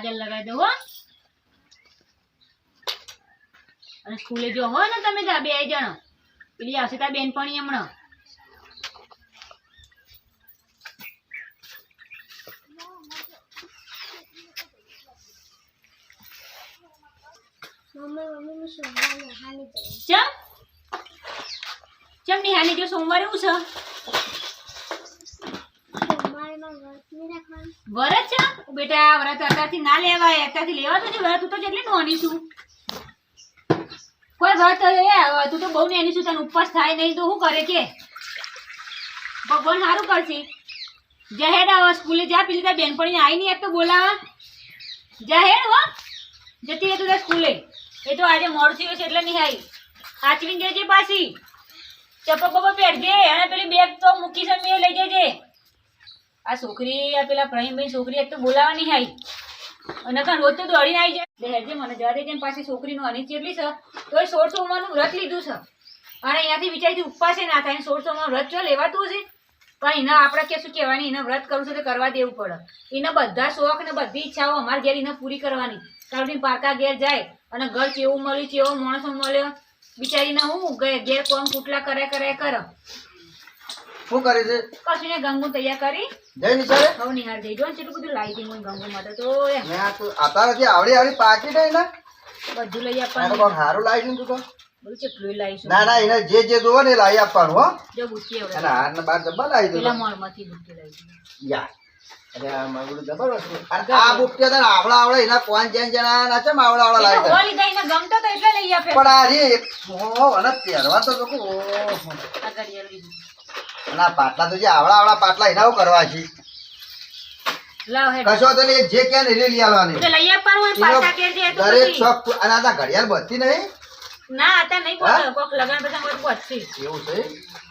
કાજલ લગાવી દો હો અને સ્કૂલે જો હો ને તમે બે જણ પેલી આવશે તાર બેનપણી હમણાં ચમ નિહાની જો સોમવારે હું છે વરત છે બેટા વરત અત્યારથી ના લેવાય અત્યારથી લેવા તો વરત તું તો જેટલી નોની છું કોઈ વાત તું તો બહુ નેની છું તને ઉપવાસ થાય નહીં તો શું કરે કે ભગવાન સારું કરશે જાહેર સ્કૂલે જા પેલી તાર બેનપણી આવી નહીં એક તો બોલાવા જાહેર હો જતી રહે તું તાર સ્કૂલે એ તો આજે મોડું થયું છે એટલે નહીં આવી સાચવીને જજે પાછી ચપ્પલ બપ્પા પહેરજે અને પેલી બેગ તો મૂકી છે મેં લઈ જજે આ છોકરી આ પેલા પ્રહીમભાઈ છોકરી એક તો બોલાવા નહીં આવી અને કાં રોજ તો દોડીને આવી જાય હેરજે મને જવા દેજે પાછી છોકરીનું અનિત જેટલી છે તો એ 1600 વ્રત લીધું છે અને અહીંયાથી વિચારીથી ઉપવાસે ના થાય 1600 વ્રત જો લેવાતું છે પણ એને આપણે કશું કહેવાની એને વ્રત કરવું છે તો કરવા દેવું પડે એને બધા શોખ ને બધી ઈચ્છાઓ અમારા ઘેર એને પૂરી કરવાની કારણ પારકા ઘેર જાય અને ઘર કેવું મળ્યું કેવો માણસો મળ્યો બિચારીને હું ઘેર કોમ કુટલા કરે શું કરે છે કશું ને ગંગુ તૈયાર કરી જઈ નિશાળે હવે નિહાર જઈ જો કેટલું બધું લાવી દી હું ગંગુ માટે તો આતારથી આવડી પાકી ગઈ ને બધું લઈ આપવાનું સારું લાવી તું તો બધું કેટલું લાવીશું ના એને જે જોવે ને લાવી આપવાનું હો જો બુટ્ટી અને હાર ને બાર ડબ્બા લાવી દો પેલા મોલમાંથી બુટ્ટી લાવી યા અરે આ મગડું જબરદસ્ત અને આ બુટ્ટી હતા આવડા એના કોણ જણા ના છે આવડા લાવી ઓલી દઈને ગમતો તો એટલે લઈ આપે પણ આ રે અને પહેરવા તો લોકો આ ઘડિયાળ લીધી અને આ પાટલા તો જે આવડા પાટલા એના કરવા છે લાવ હે કશો તો નહીં જે કે ને લઈ આવવાની એટલે લઈ આપવાનું પાછા કે જે તો દરેક શોખ અને આ ઘડિયાળ બધી નહીં ના આતા નહીં પોતો કોક લગન પછી કોઈ પહોંચી એવું છે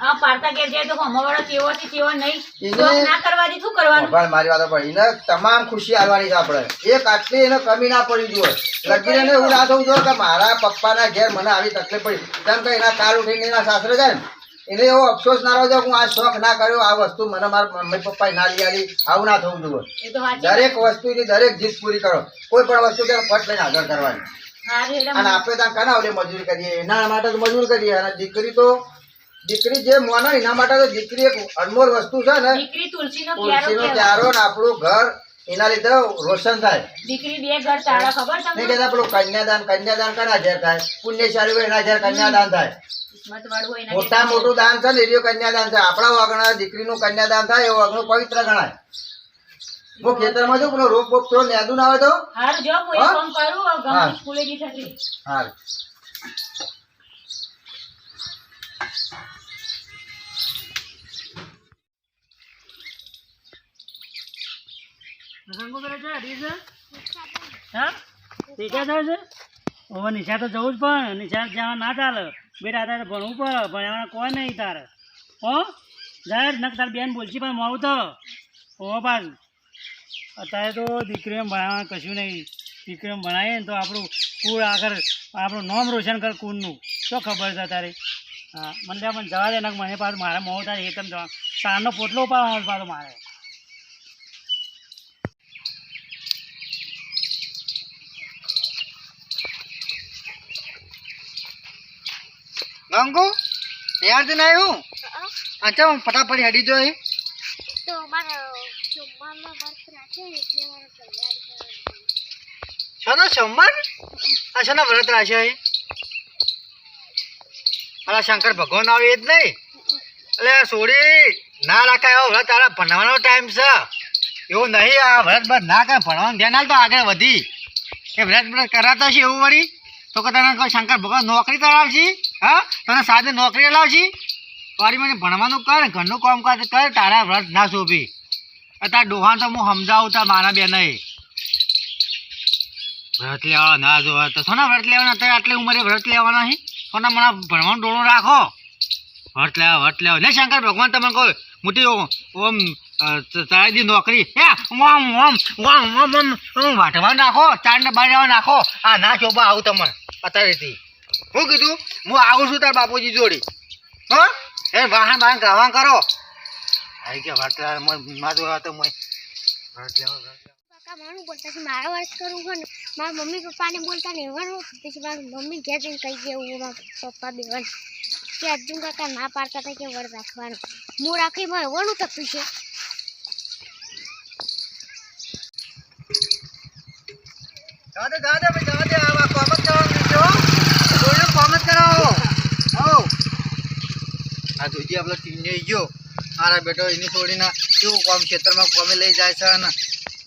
આ પારતા કે જે તો હમવાળો કેવો છે કેવો નહીં શોખ ના કરવા દી શું કરવાનું પણ મારી વાત પણ એને તમામ ખુશી આલવાની છે આપણે એક આટલી એને કમી ના પડી જોઈએ લગીને એવું ના થવું જોઈએ કે મારા પપ્પાના ઘેર મને આવી તકલીફ પડી કેમ કે એના કાલ ઉઠીને એના સાસરે જાય ને એને એવો અફસોસ ના રહ્યો હું આ શોખ ના કર્યો આ વસ્તુ મને મારા મમ્મી પપ્પાએ ના લઈ આવી આવું ના થવું જોઈએ દરેક વસ્તુની દરેક જીત પૂરી કરો કોઈ પણ વસ્તુ કે ફટ લઈને આગળ કરવાની અને આપણે ત્યાં કનાવલે મજૂરી કરીએ એના માટે તો મજૂર કરીએ અને દીકરી જે મોના એના માટે તો દીકરી એક અનમોલ વસ્તુ છે ને તુલસીનો ક્યારો ને આપણું ઘર એના લીધે રોશન થાય દીકરી બે ઘર તાળા ખબર તમને નહીં કહેતા પેલું કન્યાદાન કના ઘેર થાય પુણ્યશાળી હોય એના ઘેર કન્યાદાન થાય મોટા મોટું દાન છે ને એ કન્યાદાન છે આપણા વાગણા દીકરીનું કન્યાદાન થાય એવું વાગણું પવિત્ર ગણાય હું ખેતરમાં જો પેલો રોપ બોપ થોડો નેદું ના આવે તો હાર જો હું એક કામ કરું ગમે સ્કૂલે જી થતી હાર નિશા તો જવું જ પણ નિશા જવા ના ચાલે બેટા તારે ભણવું પડે ભણવાના કોઈ નહીં તારે હો જાય નક તારે બેન બોલશી પણ મોડું તો હો પાછું અત્યારે તો દીકરીને ભણાવવાનું કશું નહીં દીકરીને ભણાવીએ ને તો આપણું કુળ આગળ આપણું નામ રોશન કર કુળનું શું ખબર છે તારે હા મને પણ જવા દે નક મને પાછું મારે મોડું થાય એકદમ જવા સારનો પોટલો પાડવાનો પાછો મારે ગંગુ યાર તો ના આવ્યું અચ્છા ફટાફટ હેડી જો તો મારે સોમવારનો વર્ત રાખે એટલે મારે શોનો સોમવાર આ શોનો વ્રત રાખે અલા શંકર ભગવાન આવે એ જ નહીં એટલે સોડી ના રાખાય એવો વ્રત તારા ભણવાનો ટાઈમ છે એવું નહીં આ વ્રત બસ ના કરે ભણવાનું ધ્યાન હાલ તો આગળ વધી એ વ્રત કરાતા છે એવું વળી તો કે તને કોઈ શંકર ભગવાન નોકરી કરાવશે હા તને સાદે નોકરી લાવશે વારી મને ભણવાનું કર ઘરનું કામકાજ કર તારા વ્રત ના શોભી તારા ડોહાન તો હું સમજાવું તાર મારા બેને વ્રત લેવા ના જોવા તો સોના વ્રત લેવાના અત્યારે આટલી ઉંમરે વ્રત લેવાના છે સોના મને ભણવાનું ડોળો રાખો વ્રત લેવા ને શંકર ભગવાન તમને કહો મોટી ઓમ તારી નોકરી હે વાટવા નાખો 4 ને 12 નાખો આ ના ચોબા આવું તમને અત્યારેથી હું કીધું હું આવું છું તાર બાપુજી જોડી હો એ વાહન ગાવા કરો આવી કે વાત મારું તો કાકા મારું બોલતા છે મારા વર્ષ કરવું હોય ને મારા મમ્મી પપ્પાને બોલતા ને એવાનું પછી મારી મમ્મી ઘેર જઈને કહી દેવું મારા પપ્પા બેવન કે અર્જુન કાકા ના પાડતા હતા કે વર રાખવાનું હું રાખી માં એવાનું થતું છે જાદે ભાઈ જાદે આવા કોમ જ કરવાનું છે હો જોયું કોમ જ કરાવો હો આ જોજી આપણો ટીને ગયો મારા બેટો એની છોડીને કેવું કોમ ખેતરમાં કોમે લઈ જાય છે અને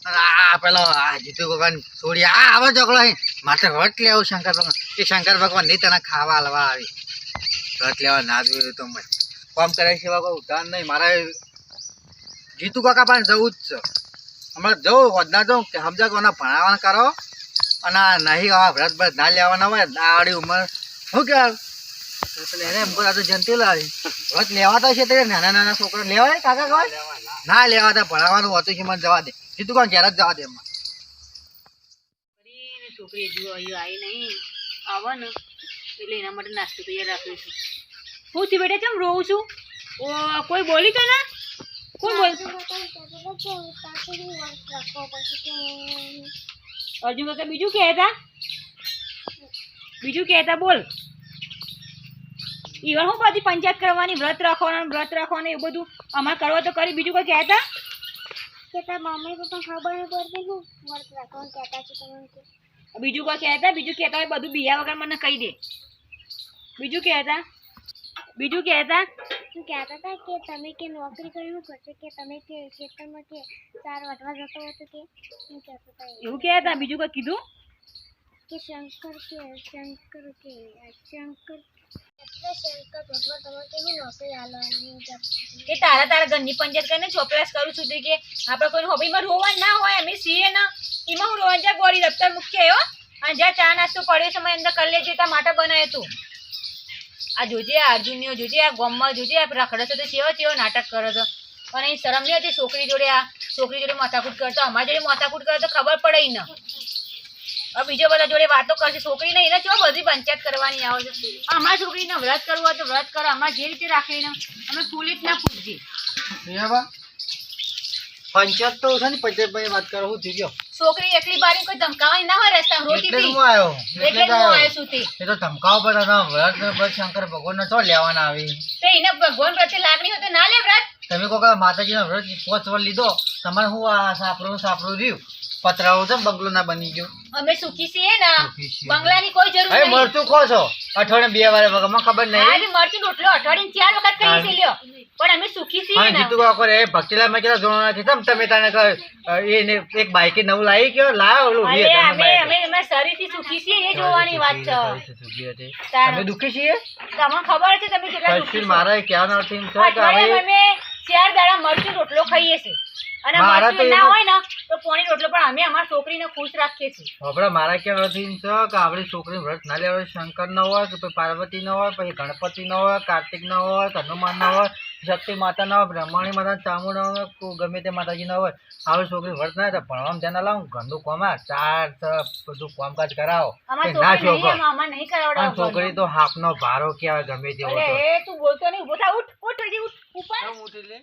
આ પેલો આ જીતુ ભગવાન છોડી આ આવો ઝઘડો અહીં માટે વટ લેવું શંકર ભગવાન એ શંકર ભગવાન નહીં તને ખાવા હલવા આવી વટ લેવા ના જોયું તો મેં કોમ કરે સેવા કોઈ ઉધાર નહીં મારે જીતુ કાકા પાસે જવું જ છે હમણાં જવું વધના જવું કે સમજા કોના ભણાવવાના કરો અને નહીં આવા વ્રત વ્રત ના લેવાના હોય આવડી ઉંમર શું કહેવાય એટલે એને એમ કહો તો જંતી લાવી વ્રત લેવાતા છે તે નાના નાના છોકરા લેવાય કાકા કહેવાય ના લેવાતા ભણાવવાનું હોતું છે મને જવા દે જીતું કાં ઘેર જ જવા દે એમાં કરીને છોકરી હજુ અહીં આવી નહીં આવે ને એટલે એના માટે નાસ્તો તૈયાર રાખ્યો છે હું થી બેટા કેમ રોઉં છું ઓ કોઈ બોલી તને કોણ બોલ અર્જુન કાકા બીજું કહેતા બોલ ઈવન હું બધી પંચાયત કરવાની વ્રત રાખવાનું એવું બધું અમારે કરવા તો કરી બીજું કોઈ કહેતા કે તારા મમ્મી પપ્પા ખબર નહીં પડતી હું વર્ત રાખવાનું કહેતા છે તમને બીજું કોઈ કહેતા હોય બધું બિયા વગર મને કહી દે બીજું કહેતા શું કહેતા હતા કે તમે કે નોકરી કર્યું કરશો કે તમે કે ખેતરમાં કે ચાર વાટવા જતો હતો કે શું કહેતા હતા એવું કહેતા બીજું કોઈ કીધું કે શંકર ભગવાન તમારે કેવી નોકરી આલવાની કે તારા ઘરની પંચાયત કરીને ચોપલાસ કરું છું કે આપણે કોઈ હોબીમાં રોવા ના હોય અમે છીએ ને એમાં હું રોવા જ્યાં ગોળી દફતર મૂકી આવ્યો અને જ્યાં ચા નાસ્તો પડ્યો છે મેં અંદર કરી લેજે ત્યાં માટે બનાવ્યું તું આ જોજે આ અર્જુનીઓ જોજે આ ગોમમાં જોજે આ રખડે છે તો કેવો નાટક કરે છે પણ એ શરમ નહીં હતી છોકરી જોડે માથાકૂટ કરતો અમારી જોડે માથાકૂટ કરે તો ખબર પડે ને હવે બીજો બધા જોડે વાતો કરશે છોકરીને એને ચો બધી પંચાયત કરવાની આવે છે અમારી છોકરીને વ્રત કરવું હોય તો વ્રત કરો અમારે જે રીતે રાખીને અમે ફૂલી જ ના પૂછીએ પંચાયત તો છે ને પંચાયત વાત કરો હું થઈ ગયો છોકરી એકલી બારી કોઈ ધમકાવાની ના હોય રસ્તા રોતી એટલે હતી હું આવ્યો એટલે જ હું આવ્યો છું તે એ તો ધમકાવ પર વ્રત ને બસ શંકર ભગવાન ને તો લેવાના આવી તે એને ભગવાન પ્રત્યે લાગણી હોય તો ના લે વ્રત તમે કહો કે માતાજીનો વ્રત 5 વાર લીધો તમારે હું આ સાપરું રહ્યું પતરાઓ છે બંગલો ના બની ગયો અમે સુખી છીએ ને બંગલાની કોઈ જરૂર અરે નહીં મરચું ખો છો અઠવાડિયે 2 વાર મને ખબર હા નહીં મરચું રોટલો અઠવાડિયે 4 વખત ખાઈએ છીએ લ્યો પણ અમે સુખી છીએ હા ને જીતુ કાકો રે ભક્તિલાલ મેં કીધું જોણા થી તમે તને એને એક બાઈક નવું લાવી ગયો લાવ ઓલું અરે અમે શરીરથી સુખી છીએ એ જોવાની વાત છે અમે દુખી છીએ તમને ખબર છે તમે કેટલા દુખી છો મારા કહેવાનો અર્થ એમ છે કે અઠવાડિયામાં હવે અમે 4 દાડા મરચું રોટલો ખાઈએ છીએ અને મારા મરચું તો ના એવો- હોય ને તો પોણી રોટલો પણ અમે અમારી છોકરીને ખુશ રાખીએ છીએ આપણે મારા કહેવાનો અર્થ એમ છે કે આપણી છોકરી વ્રત ના લેવા શંકર ન હોય કે પછી પાર્વતી ન હોય પછી ગણપતિ ન હોય કાર્તિક ન હોય હનુમાન ન હોય શક્તિ માતા ન હોય બ્રહ્માણી માતા ચામુંડા ન હોય કોઈ ગમે તે માતાજી ન હોય આપણી છોકરી વ્રત ના હોય તો ભણવામાં ધ્યાન લાવો ઘરનું કામ ચાર બધું કામકાજ કરાવો અમારી એ ના છોકરી શોભો નહીં અમારે નહીં અને કરાવડાવવાનું. છોકરી તો હાફનો ભારો કહેવાય ગમે તેવો અરે તો એ તું બોલતો નહીં ઉભો થા ઉઠ હજી ઉઠ ઉપર ઉઠી લે